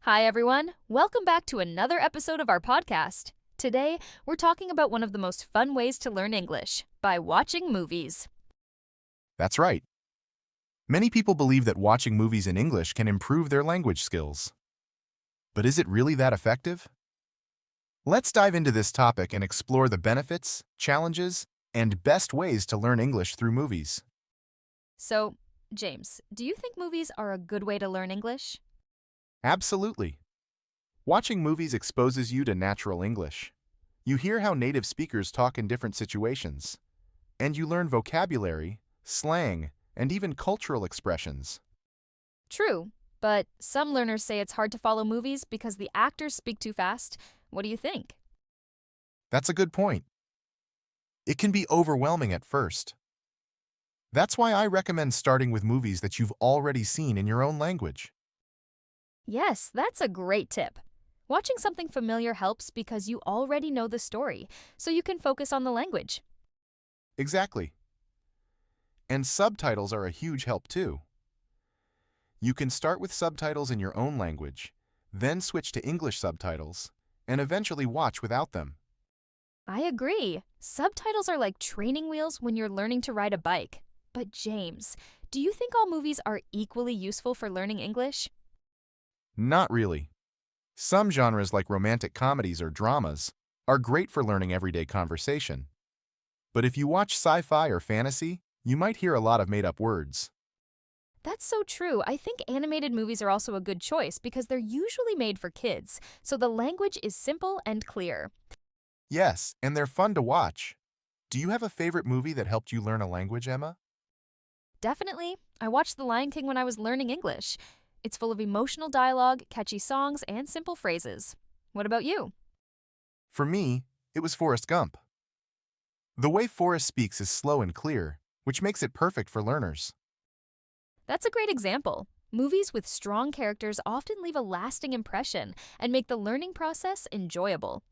Hi, everyone. Welcome back to another episode of our podcast. Today, we're talking about one of the most fun ways to learn English by watching movies. That's right. Many people believe that watching movies in English can improve their language skills. But is it really that effective? Let's dive into this topic and explore the benefits, challenges, and best ways to learn English through movies. So, James, do you think movies are a good way to learn English? Absolutely. Watching movies exposes you to natural English. You hear how native speakers talk in different situations, and you learn vocabulary, slang, and even cultural expressions. True, but some learners say it's hard to follow movies because the actors speak too fast. What do you think? That's a good point. It can be overwhelming at first. That's why I recommend starting with movies that you've already seen in your own language. Yes, that's a great tip. Watching something familiar helps because you already know the story, so you can focus on the language. Exactly. And subtitles are a huge help too. You can start with subtitles in your own language, then switch to English subtitles, and eventually watch without them. I agree. Subtitles are like training wheels when you're learning to ride a bike. But James, do you think all movies are equally useful for learning English? Not really. Some genres like romantic comedies or dramas are great for learning everyday conversation. But if you watch sci-fi or fantasy, you might hear a lot of made-up words. That's so true. I think animated movies are also a good choice because they're usually made for kids, so the language is simple and clear. Yes, and they're fun to watch. Do you have a favorite movie that helped you learn a language, Emma? Definitely. I watched The Lion King when I was learning English. It's full of emotional dialogue, catchy songs, and simple phrases. What about you? For me, it was Forrest Gump. The way Forrest speaks is slow and clear, which makes it perfect for learners. That's a great example. Movies with strong characters often leave a lasting impression and make the learning process enjoyable.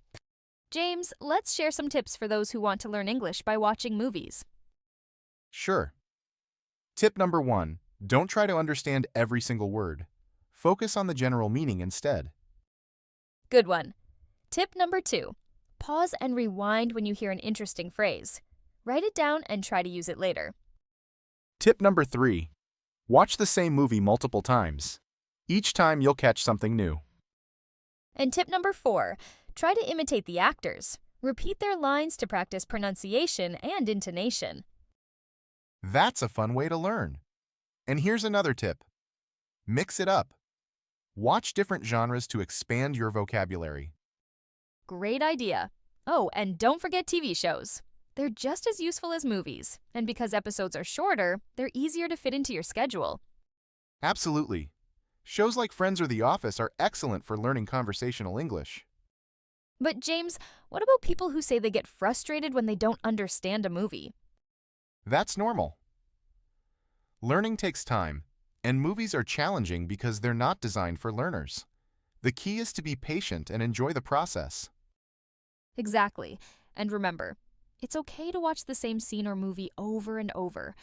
James, let's share some tips for those who want to learn English by watching movies. Sure. Tip number 1. Don't try to understand every single word. Focus on the general meaning instead. Good one. Tip number 2. Pause and rewind when you hear an interesting phrase. Write it down and try to use it later. Tip number 3. Watch the same movie multiple times. Each time you'll catch something new. And tip number 4. Try to imitate the actors. Repeat their lines to practice pronunciation and intonation. That's a fun way to learn. And here's another tip. Mix it up. Watch different genres to expand your vocabulary. Great idea. Oh, and don't forget TV shows. They're just as useful as movies, and because episodes are shorter, they're easier to fit into your schedule. Absolutely. Shows like Friends or The Office are excellent for learning conversational English. But James, what about people who say they get frustrated when they don't understand a movie? That's normal. Learning takes time, and movies are challenging because they're not designed for learners. The key is to be patient and enjoy the process. Exactly. And remember, it's okay to watch the same scene or movie over and over.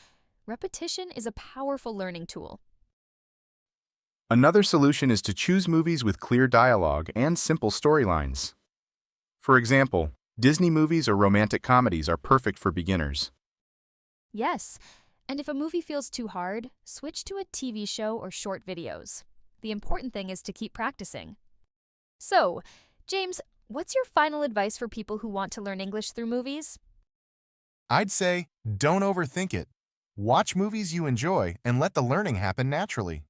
Repetition is a powerful learning tool. Another solution is to choose movies with clear dialogue and simple storylines. For example, Disney movies or romantic comedies are perfect for beginners. Yes, and if a movie feels too hard, switch to a TV show or short videos. The important thing is to keep practicing. So, James, what's your final advice for people who want to learn English through movies? I'd say, don't overthink it. Watch movies you enjoy and let the learning happen naturally.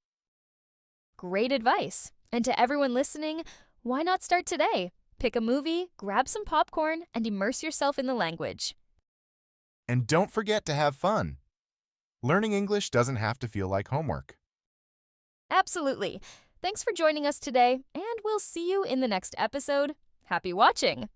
Great advice. And to everyone listening, why not start today? Pick a movie, grab some popcorn, and immerse yourself in the language. And don't forget to have fun. Learning English doesn't have to feel like homework. Absolutely. Thanks for joining us today, and we'll see you in the next episode. Happy watching!